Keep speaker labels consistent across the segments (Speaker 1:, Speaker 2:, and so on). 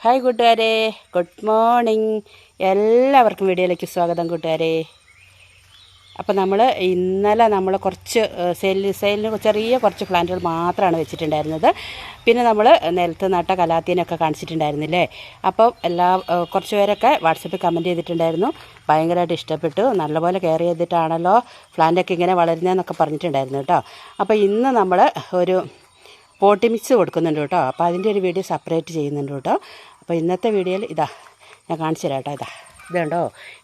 Speaker 1: Hi കൂട്ടുകാരെ, good morning. എല്ലാവർക്കും വീഡിയോയിലേക്ക് സ്വാഗതം കൂട്ടുകാരെ. അപ്പോൾ ഇന്നലെ നമ്മൾ കുറച്ച് സെയിലിന് കുറച്ച് പ്ലാന്റുകൾ മാത്രമാണ് വെച്ചിട്ടുണ്ടായിരുന്നത്. പിന്നെ നമ്മൾ നിലത്ത് നട്ട കലാത്തിനൊക്കെ കാണിച്ചിട്ടുണ്ടായിരുന്നില്ലേ. അപ്പോൾ കുറച്ച് പേരൊക്കെ വാട്സപ്പിൽ കമൻറ്റ് ചെയ്തിട്ടുണ്ടായിരുന്നു, ഭയങ്കരമായിട്ട് ഇഷ്ടപ്പെട്ടു, നല്ലപോലെ കെയർ ചെയ്തിട്ടാണല്ലോ പ്ലാന്റൊക്കെ ഇങ്ങനെ വളരുന്നതെന്നൊക്കെ പറഞ്ഞിട്ടുണ്ടായിരുന്നു കേട്ടോ. അപ്പോൾ ഇന്ന് നമ്മൾ ഒരു പോട്ടി മിക്സ് കൊടുക്കുന്നുണ്ട് കേട്ടോ. അപ്പോൾ അതിൻ്റെ ഒരു വീഡിയോ സെപ്പറേറ്റ് ചെയ്യുന്നുണ്ട് കേട്ടോ. അപ്പോൾ ഇന്നത്തെ വീഡിയോയിൽ ഞാൻ കാണിച്ചു തരാം കേട്ടോ.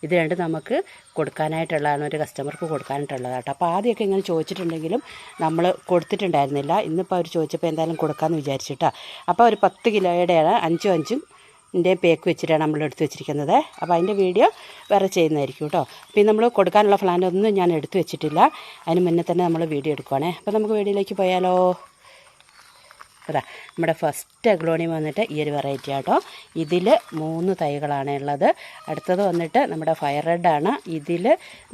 Speaker 1: ഇത് കണ്ട് നമുക്ക് കൊടുക്കാനായിട്ടുള്ളതാണ്, ഒരു കസ്റ്റമർക്ക് കൊടുക്കാനായിട്ടുള്ളതാണ് കേട്ടോ. അപ്പോൾ ആദ്യമൊക്കെ ഇങ്ങനെ ചോദിച്ചിട്ടുണ്ടെങ്കിലും നമ്മൾ കൊടുത്തിട്ടുണ്ടായിരുന്നില്ല. ഇന്നിപ്പോൾ അവർ ചോദിച്ചപ്പോൾ എന്തായാലും കൊടുക്കാമെന്ന് വിചാരിച്ചിട്ടാ. അപ്പോൾ ഒരു 10 കിലോയുടെയാണ് 5 പേക്ക് വെച്ചിട്ടാണ് നമ്മൾ എടുത്ത് വെച്ചിരിക്കുന്നത്. അപ്പോൾ അതിൻ്റെ വീഡിയോ വേറെ ചെയ്യുന്നതായിരിക്കും കേട്ടോ. പിന്നെ നമ്മൾ കൊടുക്കാനുള്ള പ്ലാന്റ് ഒന്നും ഞാൻ എടുത്തു വെച്ചിട്ടില്ല, അതിന് മുന്നേ തന്നെ നമ്മൾ വീഡിയോ എടുക്കുവാണേ. അപ്പോൾ നമുക്ക് വീഡിയോയിലേക്ക് പോയാലോ. നമ്മുടെ ഫസ്റ്റ് അഗ്ലോണിയം വന്നിട്ട് ഈ ഒരു വെറൈറ്റി ആട്ടോ. ഇതിൽ 3 തൈകളാണ് ഉള്ളത്. അടുത്തത് വന്നിട്ട് നമ്മുടെ ഫയർ റെഡാണ്. ഇതിൽ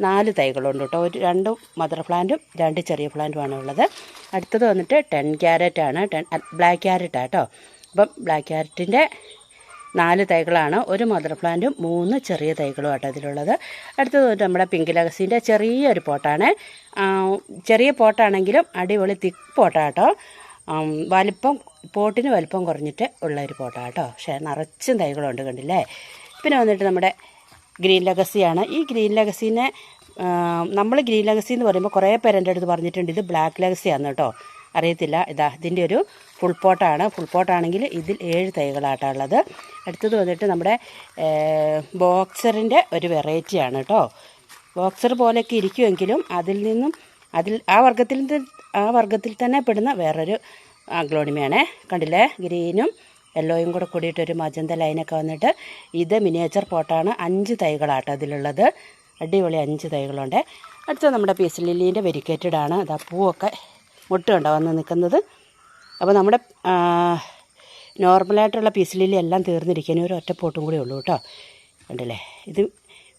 Speaker 1: 4 തൈകളുണ്ട് കേട്ടോ. 2 മദർ പ്ലാന്റും 2 ചെറിയ പ്ലാന്റുമാണ് ഉള്ളത്. അടുത്തത് വന്നിട്ട് 10 ക്യാരറ്റാണ്, ബ്ലാക്ക് ക്യാരറ്റാണ് കേട്ടോ. അപ്പം ബ്ലാക്ക് ക്യാരറ്റിൻ്റെ 4 തൈകളാണ്, 1 മദർ പ്ലാന്റും 3 ചെറിയ തൈകളും ആട്ടോ ഇതിലുള്ളത്. അടുത്തത് വന്നിട്ട് നമ്മുടെ പിങ്ക് ലഗസിൻ്റെ ചെറിയൊരു പോട്ടാണ്. ചെറിയ പോട്ടാണെങ്കിലും അടിപൊളി തിക്ക് പോട്ടാട്ടോ. പോട്ടിന് വലിപ്പം കുറഞ്ഞിട്ട് ഉള്ളൊരു പോട്ടാണ് കേട്ടോ. പക്ഷേ നിറച്ചും തൈകളുണ്ട്, കണ്ടില്ലേ. പിന്നെ വന്നിട്ട് നമ്മുടെ ഗ്രീൻ ലഗസിയാണ്. ഈ ഗ്രീൻ ലഗസീനെ നമ്മൾ ഗ്രീൻ ലഗസി എന്ന് പറയുമ്പോൾ കുറേ പേര് എൻ്റെ അടുത്ത് പറഞ്ഞിട്ടുണ്ട് ഇത് ബ്ലാക്ക് ലഗസിയാണ് കേട്ടോ. അറിയത്തില്ല. ഇതിൻ്റെ ഒരു ഫുൾ പോട്ടാണ്. ഫുൾ പോട്ടാണെങ്കിൽ ഇതിൽ 7 തൈകളാട്ടോ ഉള്ളത്. അടുത്തത് വന്നിട്ട് നമ്മുടെ ബോക്സറിൻ്റെ ഒരു വെറൈറ്റിയാണ് കേട്ടോ. ബോക്സർ പോലെയൊക്കെ ഇരിക്കുമെങ്കിലും ആ വർഗത്തിൽ തന്നെ പെടുന്ന വേറൊരു അഗ്ലോണിമയാണ്. കണ്ടില്ലേ, ഗ്രീനും യെല്ലോയും കൂടെ കൂടിയിട്ടൊരു മജന്ത ലൈനൊക്കെ വന്നിട്ട് ഇത് മിനിയേച്ചർ പോട്ടാണ്. 5 തൈകളാട്ടോ അതിലുള്ളത്. അടിപൊളി 5 തൈകളുണ്ട്. അടുത്ത നമ്മുടെ പീസ് ലില്ലീൻ്റെ വെരിക്കേറ്റഡ് ആണ്. പൂവൊക്കെ മുട്ടുണ്ടോ വന്ന് നിൽക്കുന്നത്. അപ്പോൾ നമ്മുടെ നോർമലായിട്ടുള്ള പീസ് ലില്ലി എല്ലാം തീർന്നിരിക്കുന്ന ഒരു ഒറ്റ പോട്ടും കൂടി ഉള്ളൂ കേട്ടോ. കണ്ടില്ലേ, ഇത്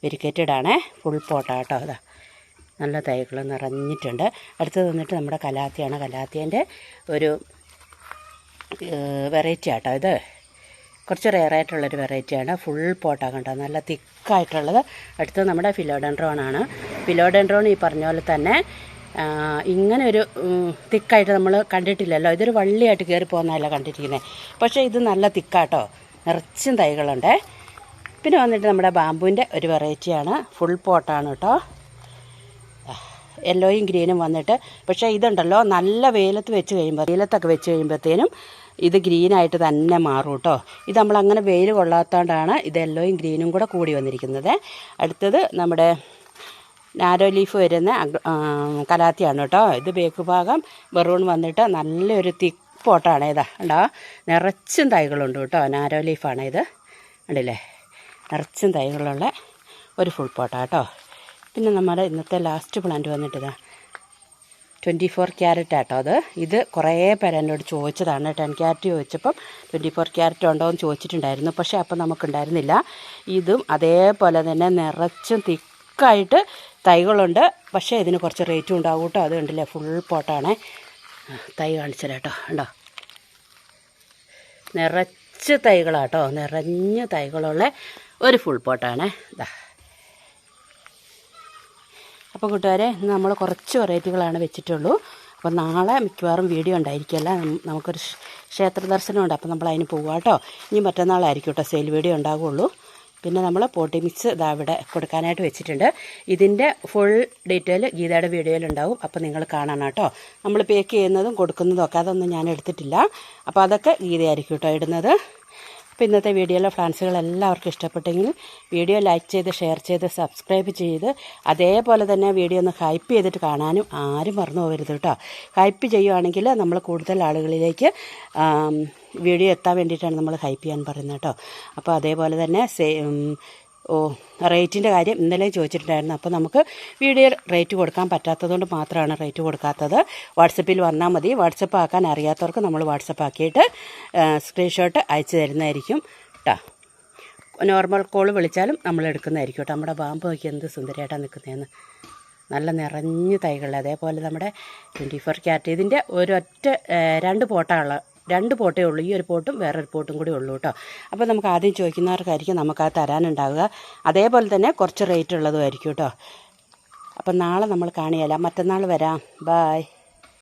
Speaker 1: വെരിക്കേറ്റഡ് ആണ്, ഫുൾ പോട്ടാട്ടോ. നല്ല തൈകൾ നിറഞ്ഞിട്ടുണ്ട്. അടുത്തത് വന്നിട്ട് നമ്മുടെ കലാത്തിയാണ്. കലാത്തിൻ്റെ ഒരു വെറൈറ്റി ആട്ടോ. ഇത് കുറച്ച് റെയറായിട്ടുള്ളൊരു വെറൈറ്റിയാണ്. ഫുൾ പോട്ടാണ് കേട്ടോ, നല്ല തിക്കായിട്ടുള്ളത്. അടുത്തത് നമ്മുടെ ഫിലോഡെൻഡ്രോൺ ആണ്. ഫിലോഡെൻഡ്രോൺ ഈ പറഞ്ഞ പോലെ തന്നെ ഇങ്ങനെ ഒരു തിക്കായിട്ട് നമ്മൾ കണ്ടിട്ടില്ലല്ലോ. ഇതൊരു വള്ളിയായിട്ട് കയറി പോകുന്നതല്ല കണ്ടിരിക്കുന്നത്. പക്ഷേ ഇത് നല്ല തിക്കാട്ടോ, നിറച്ചും തൈകളുണ്ട്. പിന്നെ വന്നിട്ട് നമ്മുടെ ബാമ്പുവിൻ്റെ ഒരു വെറൈറ്റിയാണ്. ഫുൾ പോട്ടാണ് കേട്ടോ. യെല്ലോയും ഗ്രീനും വന്നിട്ട്, പക്ഷേ ഇതുണ്ടല്ലോ നല്ല വെയിലത്തൊക്കെ വെച്ച് കഴിയുമ്പോഴത്തേനും ഇത് ഗ്രീനായിട്ട് തന്നെ മാറും കേട്ടോ. ഇത് നമ്മളങ്ങനെ വെയിൽ കൊള്ളാത്തതുകൊണ്ടാണ് ഇത് യെല്ലോയും ഗ്രീനും കൂടെ കൂടി വന്നിരിക്കുന്നത്. അടുത്തത് നമ്മുടെ നാരോ ലീഫ് വരുന്ന കലാത്തിയാണ് കേട്ടോ. ഇത് ബേക്ക് ഭാഗം ബറൂൺ വന്നിട്ട് നല്ലൊരു തിക്ക് പോട്ടാണ്. ഉണ്ടോ, നിറച്ചും തൈകളുണ്ട് കേട്ടോ. നാരോ ലീഫാണ് ഇത്, ഉണ്ടല്ലേ, നിറച്ചും തൈകളുള്ള ഒരു ഫുൾ പോട്ടാണ് കേട്ടോ. പിന്നെ നമ്മുടെ ഇന്നത്തെ ലാസ്റ്റ് പ്ലാന്റ് വന്നിട്ട് 24 ക്യാരറ്റ് ആട്ടോ. ഇത് കുറേ പേര് എന്നോട് ചോദിച്ചതാണ്. 10 ക്യാരറ്റ് ചോദിച്ചപ്പം 24 ക്യാരറ്റ് ഉണ്ടോ എന്ന് ചോദിച്ചിട്ടുണ്ടായിരുന്നു. പക്ഷേ അപ്പം നമുക്കുണ്ടായിരുന്നില്ല. ഇതും അതേപോലെ തന്നെ നിറച്ചും തിക്കായിട്ട് തൈകളുണ്ട്. പക്ഷേ ഇതിന് കുറച്ച് റേറ്റും ഉണ്ടാവും കേട്ടോ. അത് കണ്ടില്ലേ, ഫുൾ പോട്ടാണ്. തൈ കാണിച്ചല്ലോ കേട്ടോ. ഉണ്ടോ, നിറച്ച് തൈകളാട്ടോ, നിറഞ്ഞ തൈകളുള്ള ഒരു ഫുൾ പോട്ടാണ്. അപ്പോൾ കൂട്ടുകാരെ, നമ്മൾ കുറച്ച് വെറൈറ്റികളാണ് വെച്ചിട്ടുള്ളൂ. അപ്പോൾ നാളെ മിക്കവാറും വീഡിയോ ഉണ്ടായിരിക്കില്ല. നമുക്കൊരു ക്ഷേത്ര ദർശനമുണ്ട്. അപ്പോൾ നമ്മൾ അതിന് പോവുക കേട്ടോ. ഇനി മറ്റന്നാളായിരിക്കും കേട്ടോ സെയിൽ വീഡിയോ ഉണ്ടാവുകയുള്ളൂ. പിന്നെ നമ്മൾ പോട്ടി മിക്സ് ഇവിടെ കൊടുക്കാനായിട്ട് വെച്ചിട്ടുണ്ട്. ഇതിൻ്റെ ഫുൾ ഡീറ്റെയിൽ ഗീതയുടെ വീഡിയോയിലുണ്ടാവും. അപ്പോൾ നിങ്ങൾ കാണണം കേട്ടോ. നമ്മൾ പേക്ക് ചെയ്യുന്നതും കൊടുക്കുന്നതും ഒക്കെ അതൊന്നും ഞാൻ എടുത്തിട്ടില്ല. അപ്പോൾ അതൊക്കെ ഗീതയായിരിക്കും കേട്ടോ ഇടുന്നത്. അപ്പോൾ ഇന്നത്തെ വീഡിയോയിലെ ഫ്രാൻസുകൾ എല്ലാവർക്കും ഇഷ്ടപ്പെട്ടെങ്കിൽ വീഡിയോ ലൈക്ക് ചെയ്ത് ഷെയർ ചെയ്ത് സബ്സ്ക്രൈബ് ചെയ്ത് അതേപോലെ തന്നെ വീഡിയോ ഒന്ന് ഹൈപ്പ് ചെയ്തിട്ട് കാണാനും ആരും മറന്നു പോകരുത് കേട്ടോ. ഹൈപ്പ് ചെയ്യുവാണെങ്കിൽ നമ്മൾ കൂടുതൽ ആളുകളിലേക്ക് വീഡിയോ എത്താൻ വേണ്ടിയിട്ടാണ് നമ്മൾ ഹൈപ്പ് ചെയ്യാൻ പറയുന്നത് കേട്ടോ. അപ്പോൾ അതേപോലെ തന്നെ റേറ്റിൻ്റെ കാര്യം ഇന്നലെ ചോദിച്ചിട്ടുണ്ടായിരുന്നു. അപ്പോൾ നമുക്ക് വീഡിയോ റേറ്റ് കൊടുക്കാൻ പറ്റാത്തതുകൊണ്ട് മാത്രമാണ് റേറ്റ് കൊടുക്കാത്തത്. വാട്സപ്പിൽ വന്നാൽ മതി. വാട്സപ്പ് ആക്കാൻ അറിയാത്തവർക്ക് നമ്മൾ വാട്സപ്പ് ആക്കിയിട്ട് സ്ക്രീൻഷോട്ട് അയച്ചു തരുന്നതായിരിക്കും കേട്ടോ. നോർമൽ കോൾ വിളിച്ചാലും നമ്മൾ എടുക്കുന്നതായിരിക്കും കേട്ടോ. നമ്മുടെ ബാമ്പ് നോക്കി എന്ത് സുന്ദരമായിട്ടാണ് നിൽക്കുന്നതെന്ന്. നല്ല നിറഞ്ഞ തൈകൾ. അതേപോലെ നമ്മുടെ 24 ക്യാരറ്റ് ഇതിൻ്റെ ഒരൊറ്റ 2 പോട്ടാണ് 2 പോട്ടേ ഉള്ളൂ. ഈ ഒരു പോട്ടും വേറൊരു പോട്ടും കൂടി ഉള്ളൂ കേട്ടോ. അപ്പോൾ നമുക്ക് ആദ്യം ചോദിക്കുന്നവർക്കായിരിക്കും നമുക്കത് തരാനുണ്ടാവുക. അതേപോലെ തന്നെ കുറച്ച് റേറ്റ് ഉള്ളതുമായിരിക്കും കേട്ടോ. അപ്പം നാളെ നമ്മൾ കാണിയല്ല, മറ്റന്നാൾ വരാം. ബായ്.